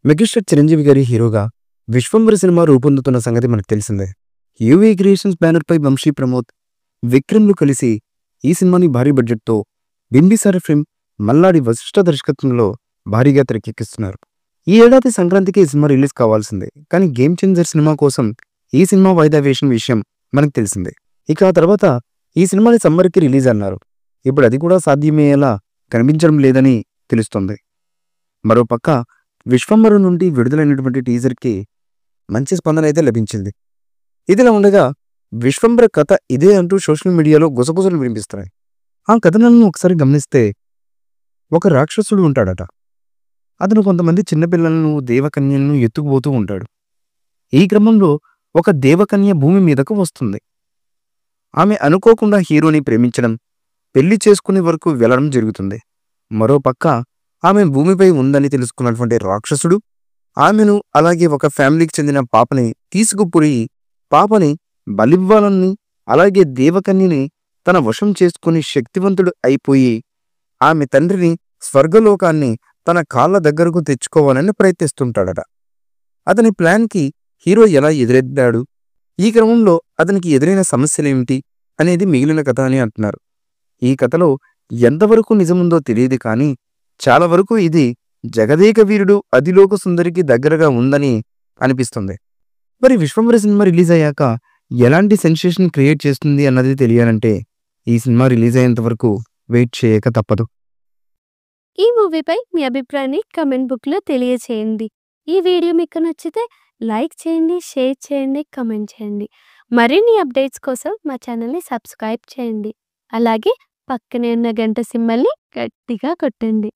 Megastar Chiranjeevi గారి హీరోగా Vishwambhara cinema రూపొందుతున్న సంగతి మనకు తెలిసిందే. యూవీ క్రియేషన్స్ బ్యానర్పై వంశీ ప్రమోద్, విక్రమ్లు కలిసి ఈ సినిమాని భారీ బడ్జెట్తో బింబిసార ఫిల్మ్ మల్లాడి వశిష్ఠ దర్శకత్వంలో భారీగా తెరకెక్కిస్తున్నారు. ఈ ఏడాది సంక్రాంతికి ఈ సినిమా రిలీజ్ కావాల్సిందే. కానీ గేమ్ చేంజర్ సినిమా కోసం ఈ సినిమా వాయిదా వేసిన విషయం మనకు తెలిసిందే. ఇక ఆ తర్వాత ఈ సినిమాని సమ్మర్కి రిలీజ్ అన్నారు. ఇప్పుడు అది కూడా సాధ్యమయ్యేలా కనిపించడం లేదని తెలుస్తోంది. మరోపక్క విశ్వంబర నుండి విడుదలైనటువంటి టీజర్కి మంచి స్పందన అయితే లభించింది. ఇదిలా ఉండగా విశ్వంబర కథ ఇదే అంటూ సోషల్ మీడియాలో గుసగుసలు వినిపిస్తున్నాయి. ఆ కథనాలను ఒకసారి గమనిస్తే ఒక రాక్షసుడు ఉంటాడట. అతను కొంతమంది చిన్నపిల్లలను దేవకన్యలను ఎత్తుకుపోతూ ఉంటాడు. ఈ క్రమంలో ఒక దేవకన్య భూమి మీదకు వస్తుంది. ఆమె అనుకోకుండా హీరోని ప్రేమించడం, పెళ్లి చేసుకునే వరకు వెళ్లడం జరుగుతుంది. మరోపక్క ఆమె భూమిపై ఉందని తెలుసుకున్నటువంటి రాక్షసుడు ఆమెను అలాగే ఒక ఫ్యామిలీకి చెందిన పాపని తీసుకుపోయి పాపని బలివ్వాలని అలాగే దేవకన్యని తన వశం చేసుకుని శక్తివంతుడు అయిపోయి ఆమె తండ్రిని స్వర్గలోకాన్ని తన కాళ్ళ దగ్గరకు తెచ్చుకోవాలని ప్రయత్నిస్తుంటాడట. అతని ప్లాన్కి హీరో ఎలా ఎదురెద్దాడు, ఈ క్రమంలో అతనికి ఎదురైన సమస్యలేమిటి అనేది మిగిలిన కథ అని అంటున్నారు. ఈ కథలో ఎంతవరకు నిజముందో తెలియదు, కానీ చాలా వరకు ఇది జగదేక వీరుడు అతిలోక సుందరికి దగ్గరగా ఉందని అనిపిస్తుంది. మరి విశ్వంబర సినిమా రిలీజ్ అయ్యాక ఎలాంటి సెన్సేషన్ క్రియేట్ చేస్తుంది అన్నది తెలియాలంటే ఈ సినిమా రిలీజ్ అయ్యేంత వరకు వెయిట్ చేయక తప్పదు. ఈ మూవీపై మీ అభిప్రాయాన్ని కమెంట్ బుక్లో తెలియచేయండి. ఈ వీడియో మీకు నచ్చితే లైక్ చేయండి, షేర్ చేయండి, కమెంట్ చేయండి. మరిన్ని అప్డేట్స్ కోసం మా ఛానల్ని సబ్స్క్రైబ్ చేయండి. అలాగే పక్కనే ఉన్న గంట సింబల్ని గట్టిగా కొట్టండి.